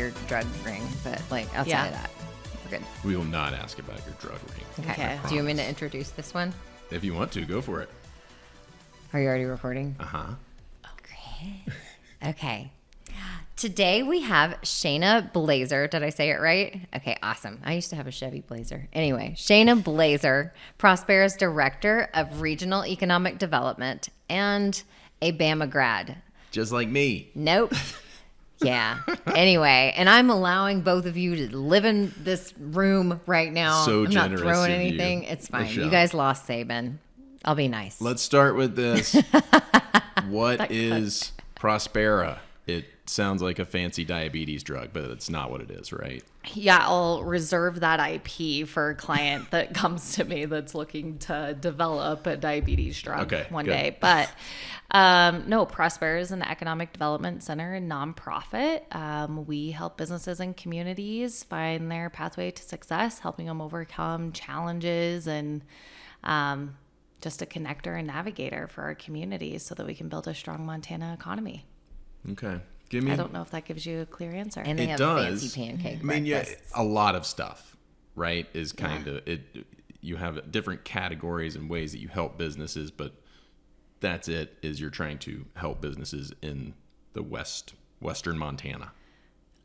your drug ring, but like outside of that, we're good. We will not ask about your drug ring. Okay. Do you want me to introduce this one? If you want to, go for it. Are you already recording? Uh-huh. Okay. Today we have Shayna Blaser. Did I say it right? Okay, awesome. I used to have a Chevy Blazer. Anyway, Shayna Blaser, Prospera's Director of Regional Economic Development and a Bama grad. Just like me. Nope. Yeah. Anyway, and I'm allowing both of you to live in this room right now. So I'm generous not throwing of you, anything. It's fine. Michelle. You guys lost Saban. I'll be nice. Let's start with this. What is Prospera? It sounds like a fancy diabetes drug, but it's not what it is, right? Yeah, I'll reserve that IP for a client that comes to me that's looking to develop a diabetes drug one day. But no, Prospera is an economic development center and nonprofit. We help businesses and communities find their pathway to success, helping them overcome challenges and just a connector and navigator for our communities so that we can build a strong Montana economy. Okay. I don't know if that gives you a clear answer. And they have fancy pancake breakfasts. A lot of stuff, right, is kind of it. You have different categories and ways that you help businesses, but that's it. Is you're trying to help businesses in the western Montana.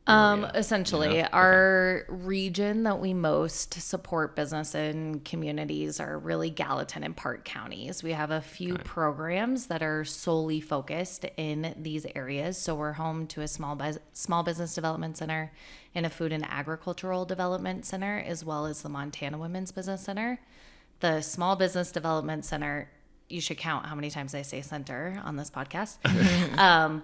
Essentially, our region that we most support business and communities are really Gallatin and Park counties. We have a few programs that are solely focused in these areas. So we're home to a small business development center and a food and agricultural development center, as well as the Montana Women's Business Center. The small business development center, you should count how many times I say center on this podcast.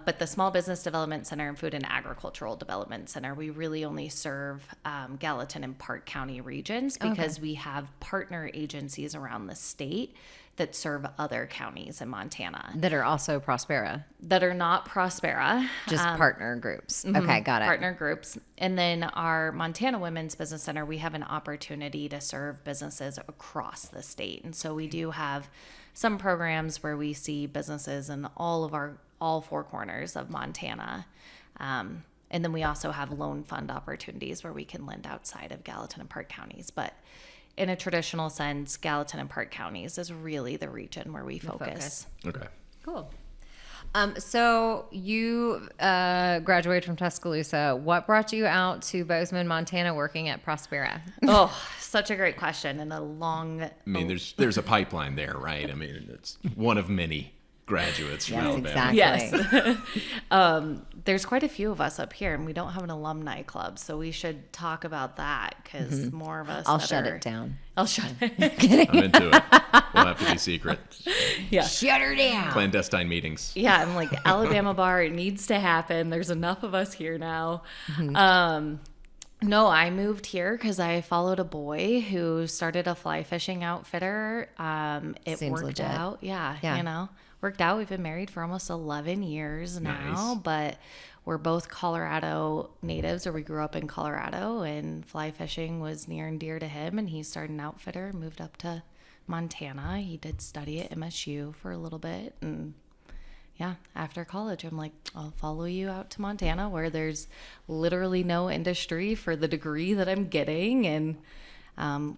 But the Small Business Development Center and Food and Agricultural Development Center, we really only serve Gallatin and Park County regions because we have partner agencies around the state that serve other counties in Montana. That are also Prospera. That are not Prospera. Just partner groups. Okay, got it. Partner groups. And then our Montana Women's Business Center, we have an opportunity to serve businesses across the state. And so we do have some programs where we see businesses in all four corners of Montana. And then we also have loan fund opportunities where we can lend outside of Gallatin and Park counties. But in a traditional sense, Gallatin and Park counties is really the region where we focus. Okay. Cool. So you graduated from Tuscaloosa. What brought you out to Bozeman, Montana, working at Prospera? Oh, such a great question and a long. I mean, there's a pipeline there, right? I mean, it's one of many graduates from Alabama. Exactly. Yes. There's quite a few of us up here, and we don't have an alumni club, so we should talk about that because more of us. I'll shut it down. I'll shut it. I'm into it. We'll have to be secret. Yeah. Shut her down. Clandestine meetings. Yeah, I'm like, Alabama bar, it needs to happen. There's enough of us here now. No, I moved here because I followed a boy who started a fly fishing outfitter. It Seems worked legit. out. Yeah, worked out. We've been married for almost 11 years now, but we're both Colorado natives, or we grew up in Colorado, and fly fishing was near and dear to him, and he started an outfitter and moved up to Montana. He did study at MSU for a little bit, and yeah, after college, I'm like, I'll follow you out to Montana where there's literally no industry for the degree that I'm getting. And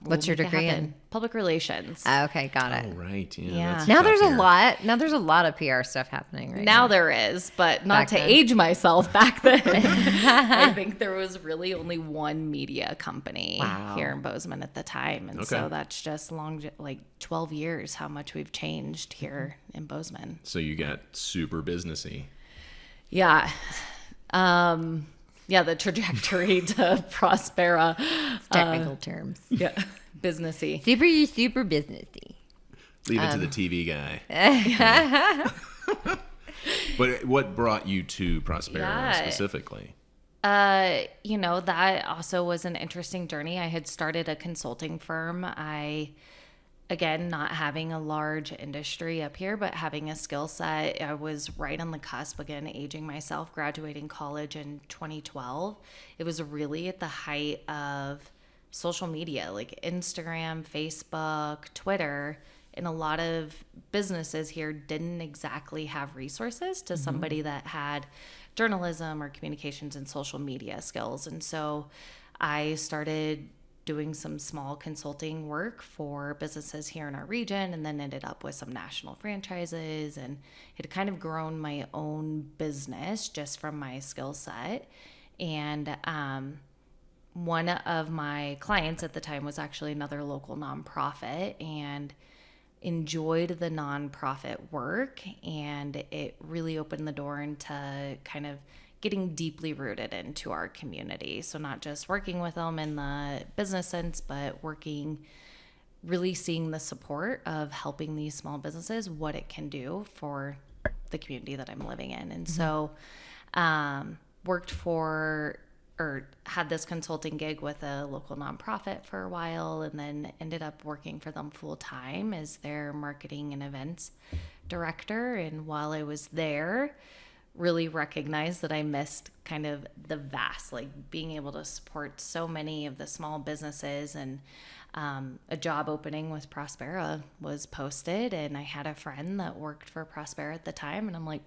what's your degree in? Public relations. Okay, got it. Oh, right. Yeah. That's Now tough there's here. a lot of PR stuff happening right now. Now there is, but not Back to then. age myself back then. I think there was really only one media company here in Bozeman at the time. And so that's just like 12 years how much we've changed here in Bozeman. So you got super businessy. Yeah. Yeah, the trajectory to Prospera. Technical terms. Yeah, businessy. Super businessy. Leave it to the TV guy. But what brought you to Prospera specifically? That also was an interesting journey. I had started a consulting firm. Again, not having a large industry up here, but having a skill set. I was right on the cusp, again, aging myself, graduating college in 2012. It was really at the height of social media, like Instagram, Facebook, Twitter, and a lot of businesses here didn't exactly have resources to somebody that had journalism or communications and social media skills. And so I started doing some small consulting work for businesses here in our region, and then ended up with some national franchises, and had kind of grown my own business just from my skill set. And one of my clients at the time was actually another local nonprofit, and enjoyed the nonprofit work, and it really opened the door into kind of getting deeply rooted into our community. So not just working with them in the business sense, but really seeing the support of helping these small businesses, what it can do for the community that I'm living in. And so had this consulting gig with a local nonprofit for a while, and then ended up working for them full time as their marketing and events director. And while I was there, really recognized that I missed kind of the vast, like being able to support so many of the small businesses. And a job opening with Prospera was posted, and I had a friend that worked for Prospera at the time, and I'm like,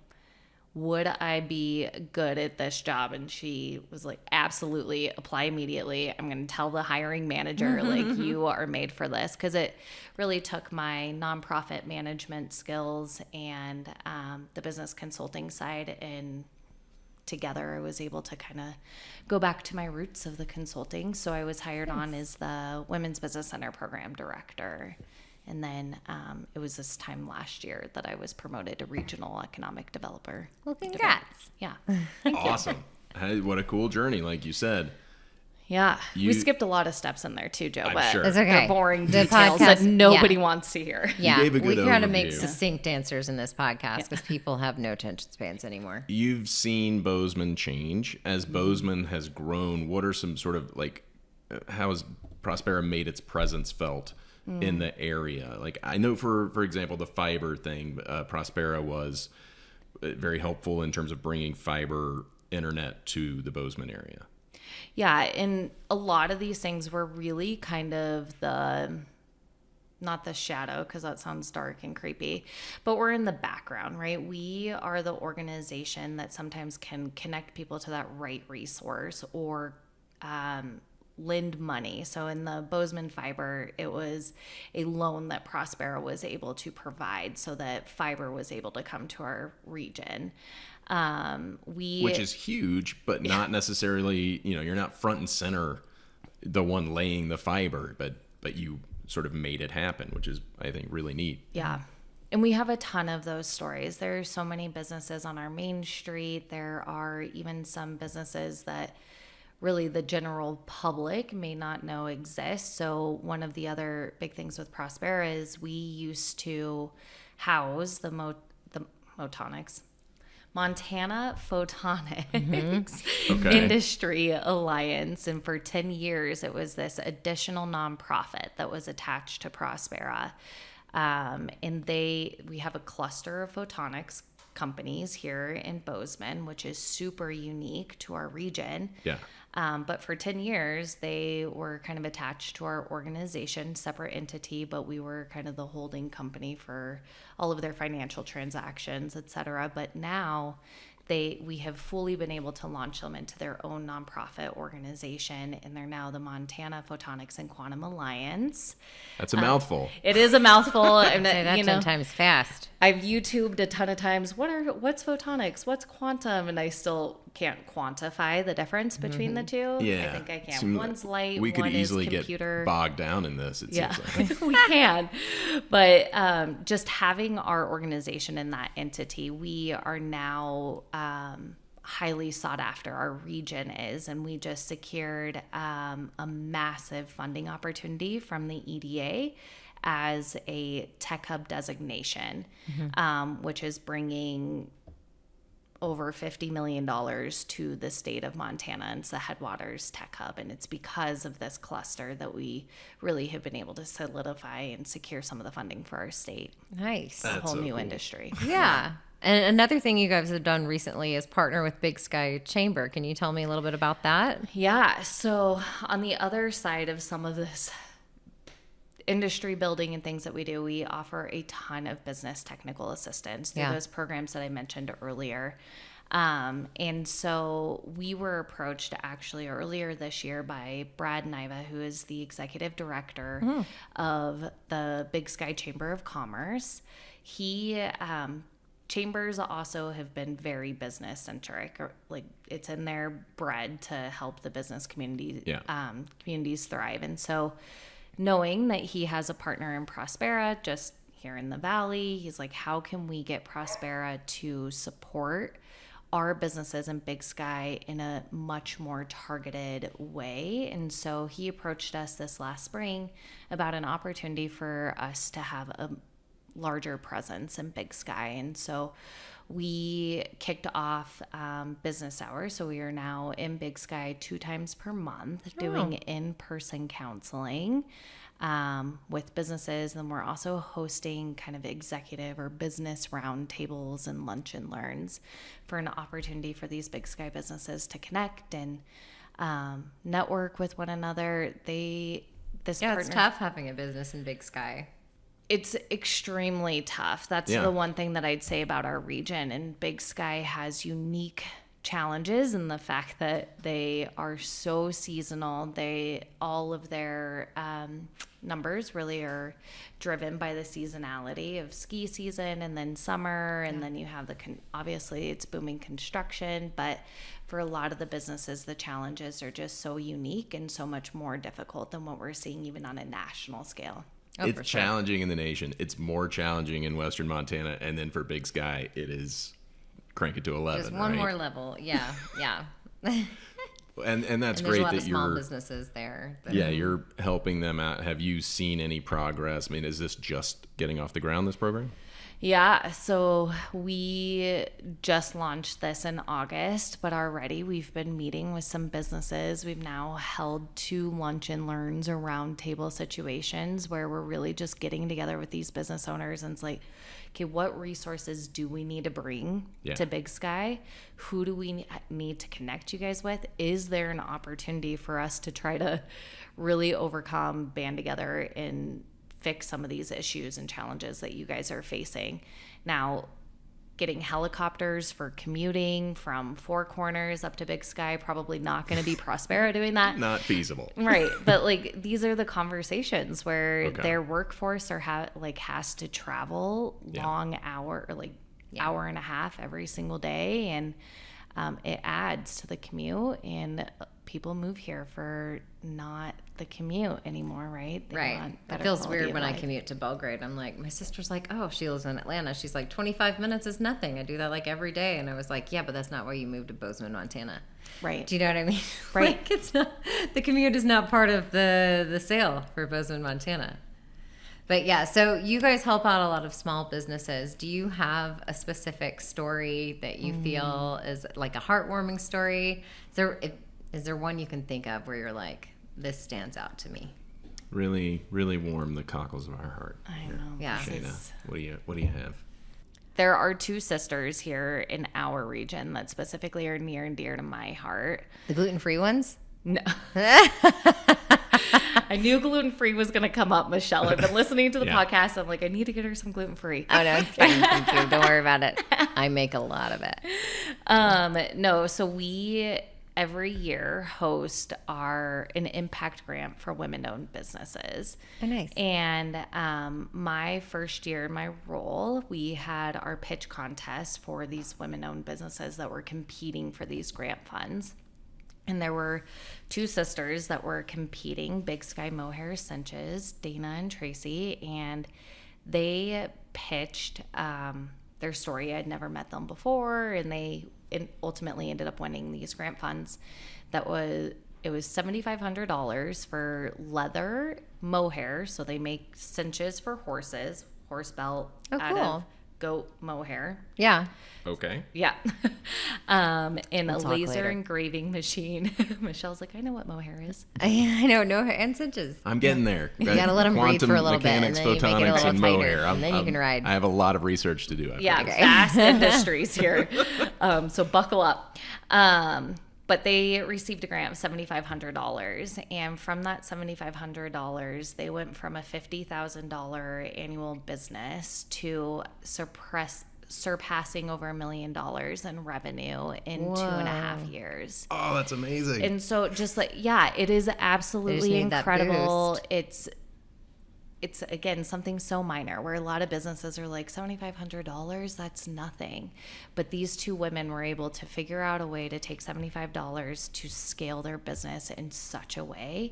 would I be good at this job? And she was like, absolutely, apply immediately. I'm going to tell the hiring manager, like, you are made for this. Because it really took my nonprofit management skills and the business consulting side, and together I was able to kind of go back to my roots of the consulting. So I was hired on as the Women's Business Center program director. And then it was this time last year that I was promoted to regional economic developer. Well, congrats. Yeah. Awesome. Hey, what a cool journey, like you said. Yeah. We skipped a lot of steps in there too, Joe. I'm but sure. It's okay. They're boring The details podcast- that nobody wants to hear. Yeah, gave a good we try to make overview. succinct answers in this podcast because people have no attention spans anymore. You've seen Bozeman change. As Bozeman has grown, what are some sort of like, how has Prospera made its presence felt in the area? Like, I know for example, the fiber thing, Prospera was very helpful in terms of bringing fiber internet to the Bozeman area. Yeah, and a lot of these things were really kind of not the shadow, because that sounds dark and creepy, but we're in the background, right? We are the organization that sometimes can connect people to that right resource or lend money. So in the Bozeman fiber, it was a loan that Prospera was able to provide so that fiber was able to come to our region. Which is huge, but not necessarily, you're not front and center, the one laying the fiber, but you sort of made it happen, which is, I think, really neat. Yeah. And we have a ton of those stories. There are so many businesses on our main street. There are even some businesses that really the general public may not know exist. So one of the other big things with Prospera is we used to house the Montana Photonics Industry Alliance. And for 10 years, it was this additional nonprofit that was attached to Prospera. And we have a cluster of photonics companies here in Bozeman, which is super unique to our region. Yeah. But for 10 years, they were kind of attached to our organization, separate entity, but we were kind of the holding company for all of their financial transactions, et cetera. But now we have fully been able to launch them into their own nonprofit organization, and they're now the Montana Photonics and Quantum Alliance. That's a mouthful. It is a mouthful. Say that 10 times fast. I've YouTubed a ton of times. What's photonics? What's quantum? And I still can't quantify the difference between the two. Yeah. I think I can. One's light. We could one easily is computer. get bogged down in this. It Yeah, seems like. we can. But just having our organization in that entity, we are now highly sought after. Our region is, and we just secured a massive funding opportunity from the EDA as a tech hub designation, which is bringing over $50 million to the state of Montana, and it's the Headwaters Tech Hub. And it's because of this cluster that we really have been able to solidify and secure some of the funding for our state. Nice. A whole so new cool. industry. Yeah. And another thing you guys have done recently is partner with Big Sky Chamber. Can you tell me a little bit about that? Yeah. So on the other side of some of this industry building and things that we do, we offer a ton of business technical assistance through those programs that I mentioned earlier. And so we were approached actually earlier this year by Brad Niva, who is the executive director of the Big Sky Chamber of Commerce. Chambers also have been very business centric, or like it's in their bread to help the business community, communities thrive. And so knowing that he has a partner in Prospera just here in the Valley, he's like, how can we get Prospera to support our businesses in Big Sky in a much more targeted way? And so he approached us this last spring about an opportunity for us to have a larger presence in Big Sky. And so we kicked off business hours. So we are now in Big Sky 2 times per month doing in-person counseling with businesses. And we're also hosting kind of executive or business roundtables and lunch and learns for an opportunity for these Big Sky businesses to connect and network with one another. It's tough having a business in Big Sky. It's extremely tough. That's the one thing that I'd say about our region. And Big Sky has unique challenges in the fact that they are so seasonal. All of their numbers really are driven by the seasonality of ski season and then summer. And then you have obviously it's booming construction, but for a lot of the businesses, the challenges are just so unique and so much more difficult than what we're seeing even on a national scale. It's challenging in the nation. It's more challenging in Western Montana. And then for Big Sky, it is crank it to 11. Just one more level. Yeah. And that's and great a lot that of small businesses there. You're helping them out. Have you seen any progress? I mean, is this just getting off the ground, this program? Yeah, so we just launched this in August, but already we've been meeting with some businesses. We've now held 2 lunch and learns or roundtable situations where we're really just getting together with these business owners and it's like, okay, what resources do we need to bring to Big Sky? Who do we need to connect you guys with? Is there an opportunity for us to try to really overcome, band together, and fix some of these issues and challenges that you guys are facing? Now, getting helicopters for commuting from Four Corners up to Big Sky, probably not going to be Prospera doing that. Not feasible. Right. But like these are the conversations where their workforce has to travel long hour or hour and a half every single day. And it adds to the commute, and people move here for not the commute anymore, right? It feels weird when I commute to Belgrade. I'm like, my sister's like, oh, she lives in Atlanta. She's like, 25 minutes is nothing. I do that like every day. And I was like, yeah, but that's not why you moved to Bozeman, Montana. Right. Do you know what I mean? Right. Like, it's not, the commute is not part of the sale for Bozeman, Montana. But yeah, so you guys help out a lot of small businesses. Do you have a specific story that you feel is like a heartwarming story? Is there one you can think of where you're like, this stands out to me? Really, really warm the cockles of our heart. I know. Yeah. Shayna, what do you have? There are 2 sisters here in our region that specifically are near and dear to my heart. The gluten-free ones? No. I knew gluten-free was going to come up, Michelle. I've been listening to the podcast. I'm like, I need to get her some gluten-free. Oh, no, it's fine. Thank you. Don't worry about it. I make a lot of it. No, so we every year host an impact grant for women-owned businesses. Oh, nice. And my first year in my role, we had our pitch contest for these women-owned businesses that were competing for these grant funds. And there were 2 sisters that were competing, Big Sky Mohair Cinches, Dana and Tracy, and they pitched their story. I'd never met them before, and they ultimately ended up winning these grant funds. It was $7,500 for leather mohair, so they make cinches for horses, horse belt out of goat mohair. Yeah. Okay. Yeah. In a laser later. engraving machine. Michelle's like, I know what mohair is. I know, no and cinches. I'm getting there. You got to let them breathe for a little bit, and then you make it a little tighter, mohair. and then you can ride. I have a lot of research to do. Vast industries here. So buckle up. But they received a grant of $7,500. And from that $7,500, they went from a $50,000 annual business to surpassing over $1 million in revenue in 2.5 years. Oh, that's amazing. And so just like, yeah, it is absolutely incredible. It's again, something so minor where a lot of businesses are like $7,500, that's nothing. But these two women were able to figure out a way to take $75 to scale their business in such a way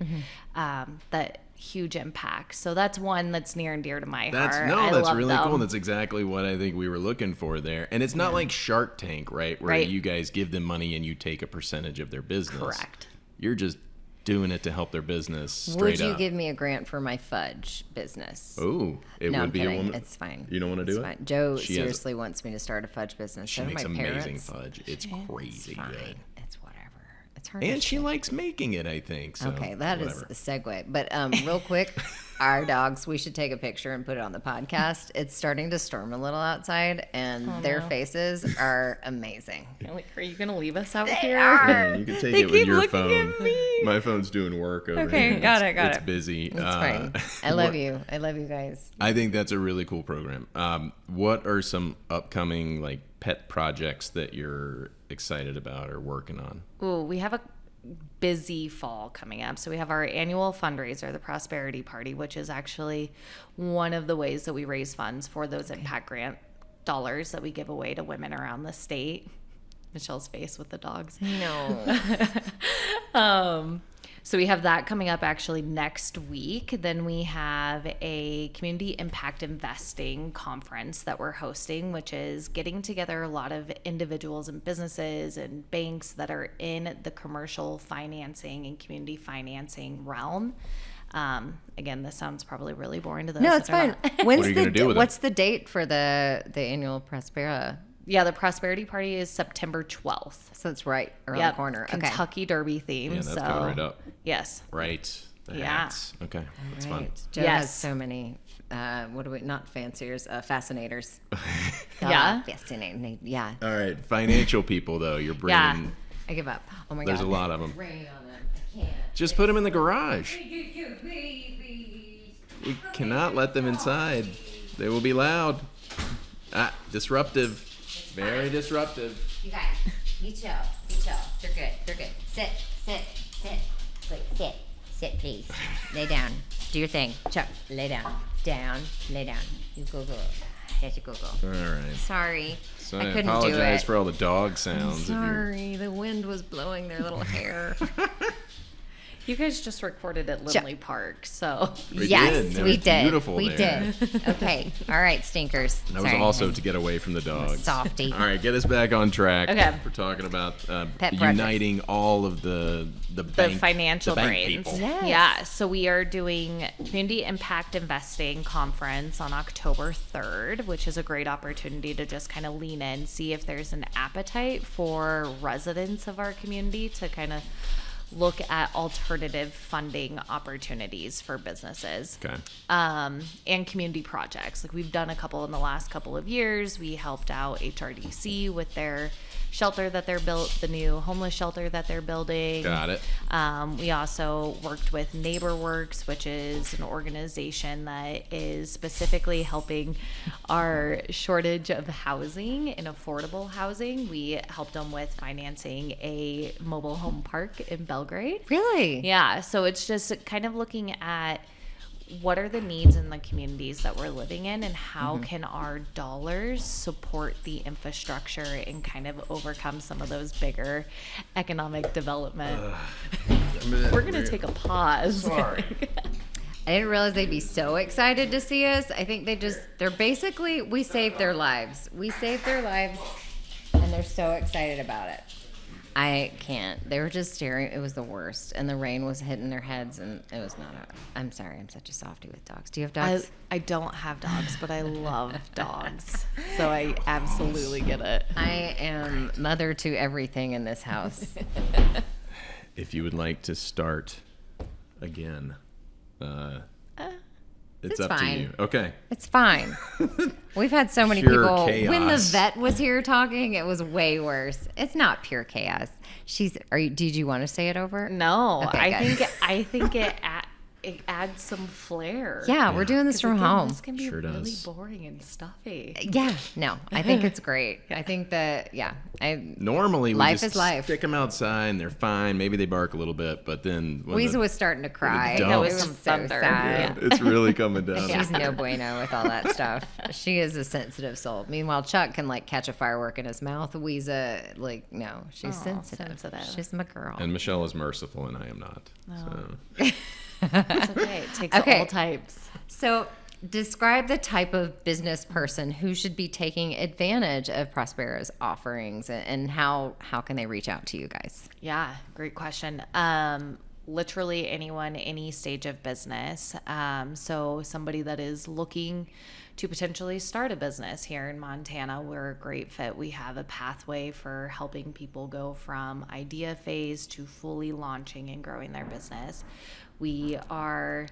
that huge impact. So that's one that's near and dear to my heart. That's really cool. That's exactly what I think we were looking for there. And it's not like Shark Tank, right? Where you guys give them money and you take a percentage of their business. Correct. You're just doing it to help their business straight up. Would you give me a grant for my fudge business? Oh, it No, would I'm be kidding. a woman. It's fine. You don't want to do It's it? fine. Joe seriously wants me to start a fudge business. She So do makes my amazing parents. fudge. It's crazy Fine. good. It's whatever. It's hard. And to she say. likes making it, I think. So Okay, that is whatever. a segue. But real quick, our dogs, we should take a picture and put it on the podcast. It's starting to storm a little outside, and their faces are amazing. Are you going to leave us out here? Yeah, you can take They it with keep your looking phone. at me. My phone's doing work over Okay, here. got It's it. busy. It's fine. I love you. I love you guys. I think that's a really cool program. What are some upcoming like pet projects that you're excited about or working on? Ooh, we have a busy fall coming up. So we have our annual fundraiser, the Prosperity Party, which is actually one of the ways that we raise funds for those impact grant dollars that we give away to women around the state. Michelle's face with the dogs. No. So we have that coming up actually next week. Then we have a community impact investing conference that we're hosting, which is getting together a lot of individuals and businesses and banks that are in the commercial financing and community financing realm. Again, this sounds probably really boring to those. No, it's that are fine. not. When's What are you gonna do with it? What's the date for the annual Prospera? Yeah, the Prosperity Party is September 12th. So it's right around Yep, the corner. Okay. Kentucky Derby theme. Yeah, that's so coming right up. yes. Right. The Yeah. hats. Okay. That's fun. Right. Joe Yes. has so many, not fanciers, fascinators. Yeah. Fascinating. Yeah. All right. Financial people, though, you're bringing. Yeah. I give up. Oh my There's God. a lot of them. Rain on them. I can't. Just put them in the garage. You cannot let them inside. They will be loud. Disruptive. Very disruptive. You guys, you chill. You chill. You're good. You're good. Sit. Wait, sit, please. Lay down. Do your thing. Chuck, lay down. Lay down. You go. Yes, you go. All right. Sorry. So I I couldn't apologize do it. for all the dog sounds. If you're... Sorry, the wind was blowing their little hair. You guys just recorded at Lindley Park, so We Yes, did. It we was did. beautiful We there. did. Okay. All right, stinkers. That was Sorry. also to get away from the dogs. Softy. All right, get us back on track. Okay. We're talking about Pet uniting all of the bank, financial the bank brains. people. Yes. Yeah, so we are doing Community Impact Investing Conference on October 3rd, which is a great opportunity to just kind of lean in, see if there's an appetite for residents of our community to kind of look at alternative funding opportunities for businesses. Okay. And community projects. Like we've done a couple in the last couple of years. We helped out HRDC with their shelter that they're built, the new homeless shelter that they're building. Got it. We also worked with NeighborWorks, which is an organization that is specifically helping our shortage of housing and affordable housing. We helped them with financing a mobile home park in Belgrade. Really? Yeah, so it's just kind of looking at what are the needs in the communities that we're living in and how can our dollars support the infrastructure and kind of overcome some of those bigger economic development. We're going to take a pause. Sorry. I didn't realize they'd be so excited to see us. I think they're basically, we saved their lives. We saved their lives, and they're so excited about it. I can't. They were just staring. It was the worst. And the rain was hitting their heads, and it was not I'm sorry. I'm such a softie with dogs. Do you have dogs? I don't have dogs, but I love dogs. So I absolutely get it. I am mother to everything in this house. If you would like to start again, it's up fine. to you. Okay. It's fine. We've had so many Pure people. When the chaos. vet was here talking, it was way worse. It's not pure chaos. Did you want to say it over? No, Okay, good. I think it adds some flair. Yeah, we're doing this from home. This can be Sure really does. boring and stuffy. Yeah, no, I think it's great. I think that, Normally, we Life just is life. stick them outside and they're fine. Maybe they bark a little bit, but then when Weezer was starting to cry. dump. That It was was so some thunder. sad. it's really coming down. She's no bueno with all that stuff. She is a sensitive soul. Meanwhile, Chuck can like catch a firework in his mouth. Weezer, like, no, she's sensitive. She's my girl. And Michelle is merciful, and I am not. So. It's okay. It takes Okay. all types. So, describe the type of business person who should be taking advantage of Prospera's offerings, and how can they reach out to you guys? Yeah, great question. Literally anyone, any stage of business. So somebody that is looking to potentially start a business here in Montana, we're a great fit. We have a pathway for helping people go from idea phase to fully launching and growing their business. We are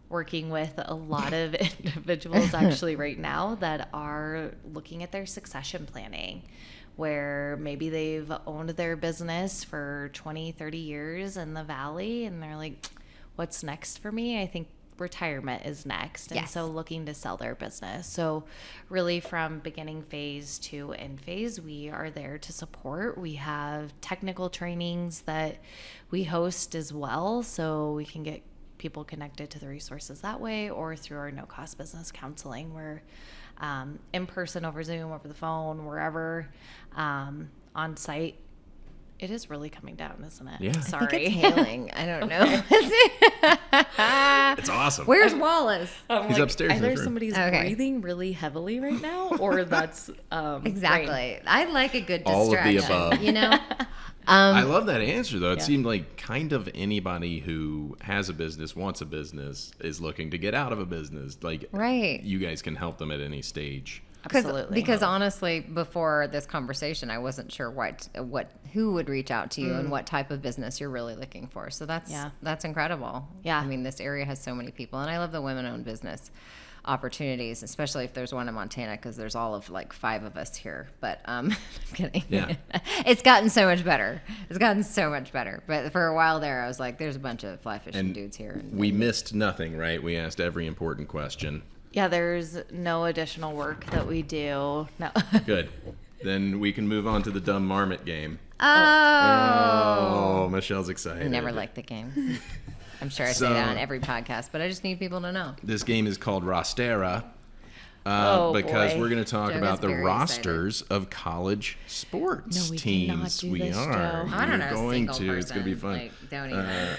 working with a lot of individuals actually right now that are looking at their succession planning, where maybe they've owned their business for 20, 30 years in the valley, and they're like, what's next for me? I think retirement is next. And Yes. so looking to sell their business. So really from beginning phase to end phase, we are there to support. We have technical trainings that we host as well, so we can get people connected to the resources that way, or through our no-cost business counseling. We're in person, over Zoom, over the phone, wherever, on site. It is really coming down, isn't it? Yeah. I Sorry. I think it's hailing. I don't know. It's awesome. Where's Wallace? I'm He's upstairs in Either his room. somebody's Okay. breathing really heavily right now, or that's Exactly. rain. I like a good All of the distraction. above. You know. I love that answer, though. It Yeah. seemed like kind of anybody who has a business, wants a business, is looking to get out of a business. Like, Right. you guys can help them at any stage. Absolutely. Because honestly, before this conversation, I wasn't sure who would reach out to you and what type of business you're really looking for. So that's incredible. Yeah. I mean, this area has so many people, and I love the women-owned business opportunities, especially if there's one in Montana, because there's all of like 5 of us here. But I'm kidding. Yeah. It's gotten so much better. But for a while there, I was like, there's a bunch of fly fishing dudes here. And We missed nothing, right? We asked every important question. Yeah, there's no additional work that we do. No. Good. Then we can move on to the dumb marmot game. oh, Oh, Michelle's excited. I never liked the game. I'm sure I say that on every podcast, but I just need people to know. This game is called Prospera. Oh, Because boy. we're going to talk Joe about gets the very rosters of college sports No, we teams. cannot do we this, are. Joe. I don't know. We're A going single to. person. It's going to be fun. Like, don't even.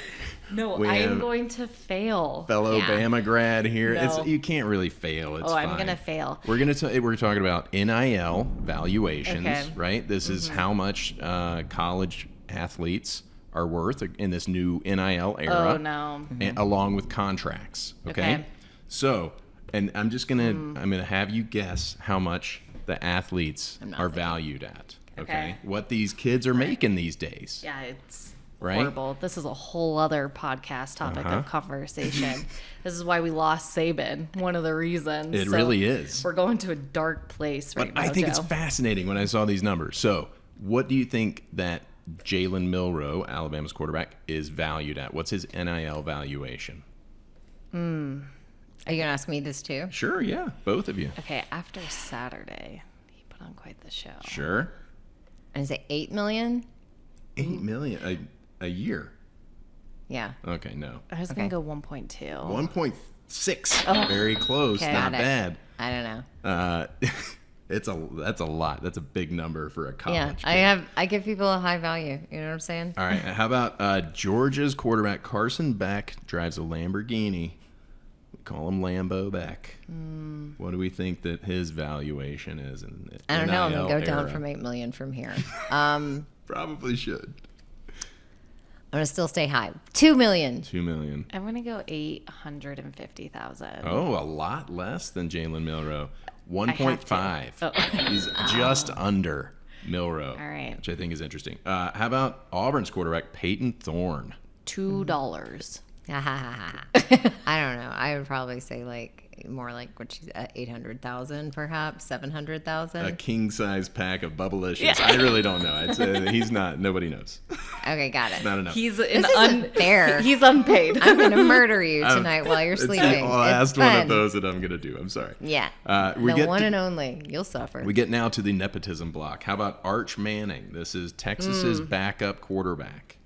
No, We I have- am going to fail. Fellow Yeah. Bama grad here. No. You can't really fail. It's I'm fine. gonna fail. We're talking about NIL valuations, Okay. right? This is how much college athletes are worth in this new NIL era. Oh no. Along with contracts. Okay. Okay. So, and I'm just I'm gonna have you guess how much the athletes are valued at. Okay? What these kids are making these days. Yeah, it's Right? horrible. This is a whole other podcast topic of conversation. This is why we lost Saban. One of the reasons. It So really is. We're going to a dark place right But now. I think it's Joe. fascinating when I saw these numbers. So, what do you think that Jalen Milroe, Alabama's quarterback, is valued at? What's his NIL valuation? Are you gonna ask me this too? Sure, yeah, both of you. Okay, after Saturday, he put on quite the show. Sure. And is it 8 million? 8 million a year. Yeah. Okay, no. I was gonna go 1.2. 1.6. Very close. Okay. Not Got it. bad. I don't know. That's a lot. That's a big number for a college. Yeah, kid. I give people a high value. You know what I'm saying? All right. How about Georgia's quarterback Carson Beck drives a Lamborghini. We call him Lambo Beck. What do we think that his valuation is? I don't know. I'm gonna go NIL down era? from 8 million from here. I'm Probably should. gonna still stay high. 2 million. 2 million. I'm gonna go 850,000. Oh, a lot less than Jalen Milroe. have to. 1.5. He's just under Milroe. All right. Which I think is interesting. How about Auburn's quarterback Peyton Thorne? $2. I don't know. I would probably say like more like what she's at 800,000, perhaps 700,000. A king size pack of Bubblicious. I really don't know. I'd say he's not. Nobody knows. Okay, got it. Not enough. He's This isn't fair. He's unpaid. I'm gonna murder you tonight while you're It's the sleeping. last It's one fun. of those that I'm gonna do. I'm sorry. Yeah. We The get one to- and only. You'll suffer. We get now to the nepotism block. How about Arch Manning? This is Texas's backup quarterback.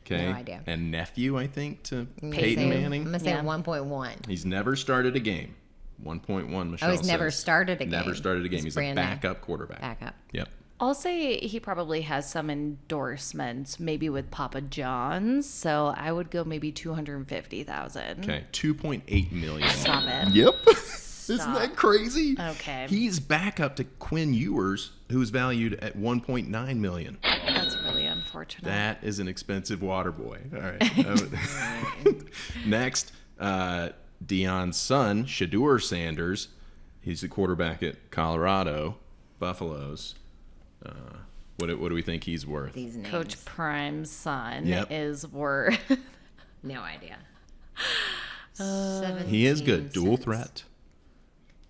Okay. No idea. And nephew, I think, to I'm Peyton gonna Manning. say Yeah. 1.1. He's never started a game. 1.1, Michelle he's never says. started a game. Never started a game. He's He's a brand new. backup quarterback. Backup. Yep. I'll say he probably has some endorsements, maybe with Papa John's. So I would go maybe 250,000. Okay. 2.8 million. Stop it. Yep. Isn't that crazy? Okay. He's back up to Quinn Ewers, who's valued at 1.9 million. That's really unfortunate. That is an expensive water boy. All right. Next, Deion's son, Shedeur Sanders. He's the quarterback at Colorado Buffaloes. What do we think he's worth? These names. Coach Prime's son Yep. is worth. No idea. He is good. 17 Dual cents. threat.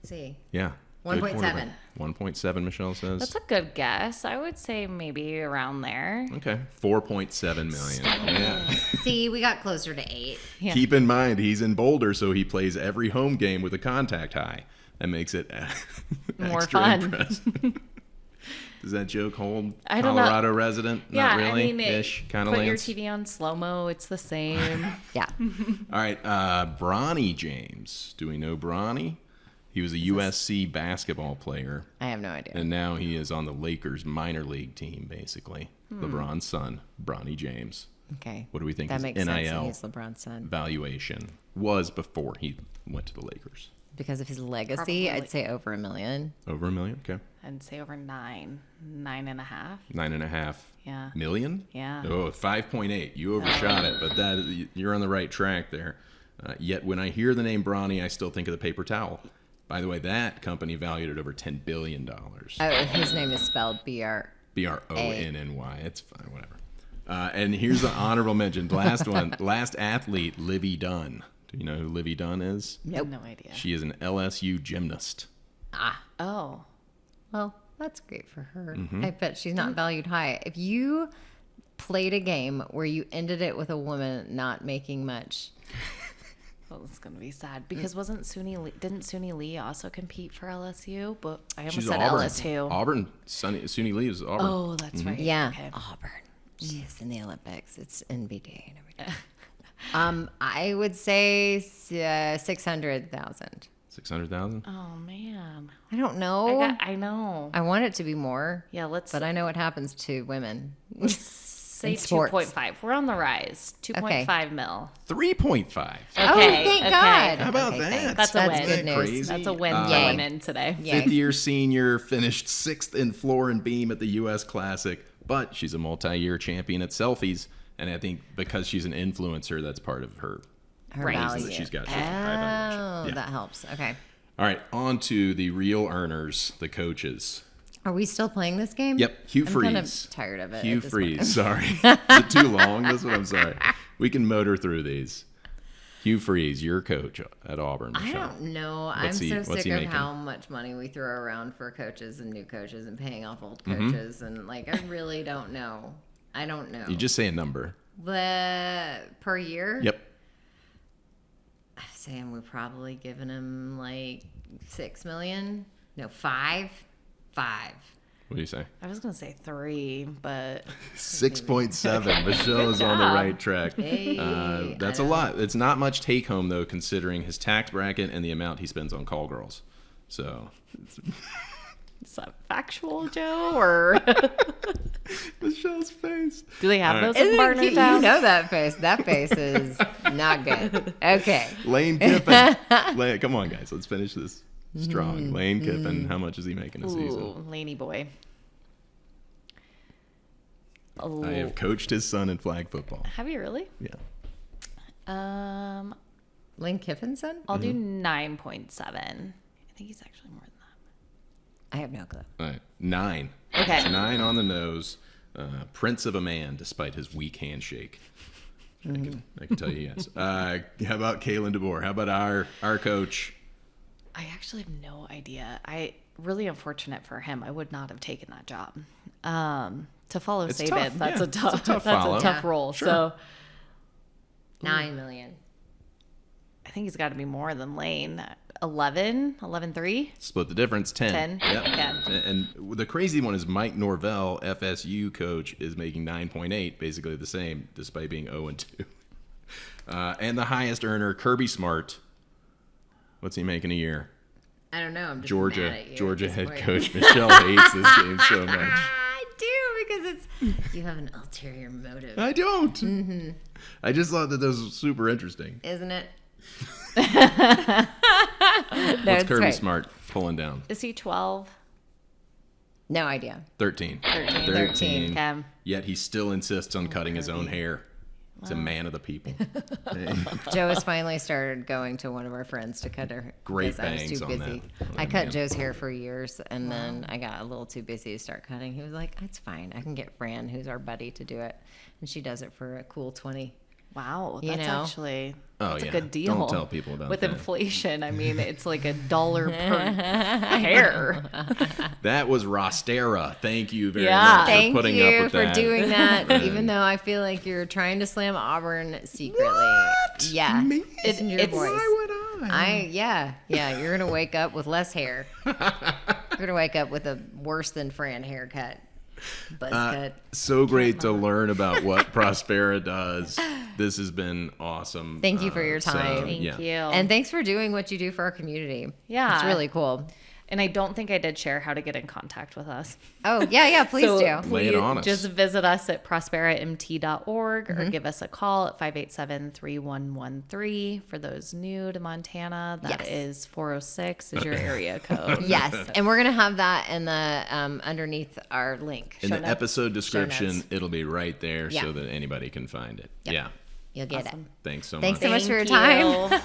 See. Yeah. Good 1.7. quarterback. 1.7, Michelle says. That's a good guess. I would say maybe around there. Okay. 4.7 million. Yeah. See, we got closer to 8. Yeah. Keep in mind, he's in Boulder, so he plays every home game with a contact high. That makes it More extra fun. impressive. Does that joke hold? I don't know. Colorado resident? Yeah, Not really? I mean, Ish, kind of put your Lance? TV on slow-mo. It's the same. Yeah. All right, Bronny James. Do we know Bronny? He was a USC basketball player, I have no idea. and now he is on the Lakers minor league team, basically. LeBron's son, Bronny James. Okay. What do we think That his makes sense. NIL He's LeBron's son. valuation was before he went to the Lakers? Because of his legacy, Probably. I'd say over $1 million. Over $1 million? Okay. I'd say over 9.5. 9.5 Yeah. million? Yeah. Oh, 5.8. You overshot it, but you're on the right track there. Yet when I hear the name Bronny, I still think of the paper towel. By the way, that company valued at over $10 billion. Oh, his name is spelled B-R. Bronny. It's fine, whatever. And here's the honorable mention. Last one. Last athlete, Livy Dunn. Do you know who Livy Dunn is? Nope. No idea. She is an LSU gymnast. Oh. Well, that's great for her. Mm-hmm. I bet she's not valued high. If you played a game where you ended it with a woman not making much, Well, it's gonna be sad because didn't SUNY Lee also compete for LSU? But I almost She's said Auburn. LSU. Auburn. SUNY Lee is Auburn. Oh, that's right. yeah, Okay. Auburn. She's in the Olympics. It's NBD and everything. I would say 600,000. 600,000? Oh man. I don't know. I know. I want it to be more. Yeah, let's But I know what happens to women. say in sports. 2.5. We're on the rise. 2.5 mil. 3.5. Okay. Oh, thank God. How about Okay, that? thanks. That's a That's win. good news. Crazy. That's a win Yay. going in today. Yay. Fifth-year senior, finished 6th in floor and beam at the U.S. Classic, but she's a multi-year champion at selfies, and I think because she's an influencer, that's part of her Her Right. value. reason that she's got such a Oh, high valuation. Yeah. that helps. Okay. All right, on to the real earners, the coaches. Are we still playing this game? Yep, Hugh I'm Freeze. kind of tired of it. Hugh at this Freeze, point. sorry. Is it too long? That's what I'm sorry. We can motor through these. Hugh Freeze, your coach at Auburn, I Michelle. don't know. What's I'm he- so what's sick he of making? how much money we throw around for coaches and new coaches and paying off old Mm-hmm. coaches. And like, I really don't know. I don't know. You just say a number. Per year? Yep. I'm saying we're probably giving him like 6 million. No, 5. 5. What do you say? I was gonna say 3, but 6.7. Michelle is on the job. right track. Hey, That's a lot. It's not much take home though, considering his tax bracket and the amount he spends on call girls. So is that factual, Joe? Or Michelle's face. do they have All right. those in Isn't it cute? You Barnertown? know that face. That face is not good. Okay. Lane Kiffin. Come on, guys. Let's finish this strong. Lane Kiffin. How much is he making a season? Ooh, Laney boy. Oh, I have coached his son in flag football. have you really? Yeah. Lane Kiffinson? I'll do Mm-hmm. 9.7. I think he's actually more than that. I have no clue. All right. 9. Okay. It's 9 on the nose. Prince of a man, despite his weak handshake. I can tell you yes. How about Kaylin DeBoer? How about our coach? I actually have no idea. Really unfortunate for him. I would not have taken that job. To follow It's Saban, tough. that's Yeah, a tough it's a tough follow. role. Sure. So $9 million. I think he's got to be more than Lane. 11.3. Split the difference, 10. 10. Yep. Okay. And the crazy one is Mike Norvell, FSU coach, is making 9.8, basically the same, despite being 0-2. And the highest earner, Kirby Smart. What's he making a year? I don't know. I'm just Georgia mad at you at Georgia this head point. coach Michelle hates this game so much. I do, because you have an ulterior motive, I don't. I just thought that this was super interesting. isn't it? What's Kirby right. Smart pulling down? Is he 12? No idea. 13. 13. Okay. Yet he still insists on cutting his own hair. He's a man of the people. Joe has finally started going to one of our friends to cut her. Great because I was bangs too on busy. that. I cut Joe's hair for years, and then I got a little too busy to start cutting. He was like, "It's fine. I can get Fran, who's our buddy, to do it, and she does it for a cool 20." Wow, You that's know? actually Oh, that's yeah. a good deal. Don't tell people about With that. inflation, I mean, it's like $1 per hair. That was Rostera. Thank you very Yeah. much Thank for putting you up with for that. doing that, even though I feel like you're trying to slam Auburn secretly. What? Yeah, Me? it's in your It's- voice. Why would I? Yeah. You're gonna wake up with less hair. You're gonna wake up with a worse than Fran haircut, buzz cut. So great to learn about what Prospera does. This has been awesome. Thank you for your time. Thank yeah. you. And thanks for doing what you do for our community. Yeah. It's really cool. And I don't think I did share how to get in contact with us. Oh, yeah, please So do. Lay it please on us. just visit us at prosperamt.org or give us a call at 587-3113. For those new to Montana, that Yes. is 406 is your area code. Yes, and we're gonna have that in the underneath our link. In Show the notes. episode Show description, notes. it'll be right there Yeah. so that anybody can find it. Yep. Yeah. You'll get Awesome. Thanks so Thanks much. so much for your Thank time. you.